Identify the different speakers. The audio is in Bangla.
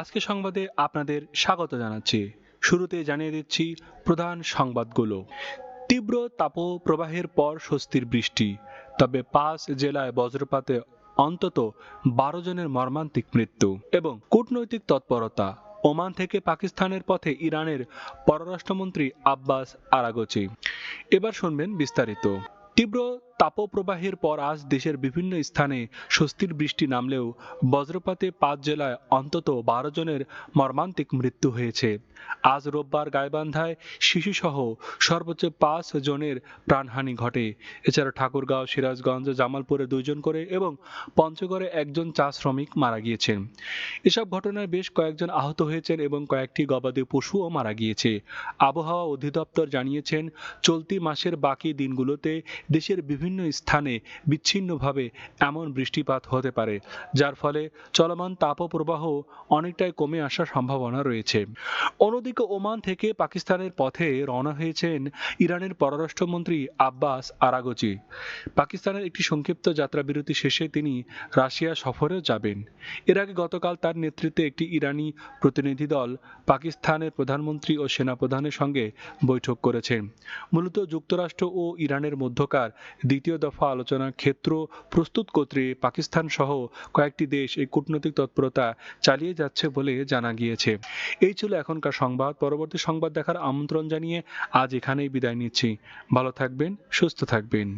Speaker 1: আজকে সংবাদে আপনাদের স্বাগত জানাচ্ছি। শুরুতে জানিয়ে দিচ্ছি প্রধান সংবাদগুলো। তীব্র তাপপ্রবাহের পর স্বস্তির বৃষ্টি, তবে ৫ জেলায় বজ্রপাতে অন্তত ১২ জনের মর্মান্তিক মৃত্যু। এবং কূটনৈতিক তৎপরতা, ওমান থেকে পাকিস্তানের পথে ইরানের পররাষ্ট্রমন্ত্রী আব্বাস আরাগচি। এবার শুনবেন বিস্তারিত। তীব্র তাপপ্রবাহের পর আজ দেশের বিভিন্ন স্থানে স্বস্তির বৃষ্টি নামলেও বজ্রপাতে ৫ জেলায় অন্তত ১২ জনের মর্মান্তিক মৃত্যু হয়েছে। আজ রোববার গাইবান্ধায় শিশুসহ সর্বোচ্চ ৫ জনের প্রাণহানি ঘটে। এছাড়া ঠাকুরগাঁও, সিরাজগঞ্জ, জামালপুরে ২ জন করে এবং পঞ্চগড়ে ১ জন চা শ্রমিক মারা গিয়েছেন। এসব ঘটনায় বেশ কয়েকজন আহত হয়েছেন এবং কয়েকটি গবাদি পশুও মারা গিয়েছে। আবহাওয়া অধিদপ্তর জানিয়েছেন, চলতি মাসের বাকি দিনগুলোতে দেশের বিভিন্ন স্থানে বিচ্ছিন্নভাবে এমন বৃষ্টিপাত হতে পারে, যার ফলে চলমান তাপপ্রবাহ অনেকটাই কমে আসার সম্ভাবনা রয়েছে। অন্যদিকে ওমান থেকে পাকিস্তানের পথে রওনা হয়েছেন ইরানের পররাষ্ট্রমন্ত্রী আব্বাস আরাগচি। পাকিস্তানের একটি সংক্ষিপ্ত যাত্রাবিরতি শেষে তিনি রাশিয়া সফরেও যাবেন। এর আগে গতকাল তার নেতৃত্বে একটি ইরানি প্রতিনিধি দল পাকিস্তানের প্রধানমন্ত্রী ও সেনাপ্রধানের সঙ্গে বৈঠক করেছেন। মূলত যুক্তরাষ্ট্র ও ইরানের মধ্যকার দ্বিতীয় দফা আলোচনার ক্ষেত্র প্রস্তুত করতে পাকিস্তান সহ কয়েকটি দেশ এই কূটনৈতিক তৎপরতা চালিয়ে যাচ্ছে বলে জানা গিয়েছে। এই ছিল এখনকার সংবাদ। পরবর্তী সংবাদ দেখার আমন্ত্রণ জানিয়ে আজ এখানেই বিদায় নিচ্ছি। ভালো থাকবেন, সুস্থ থাকবেন।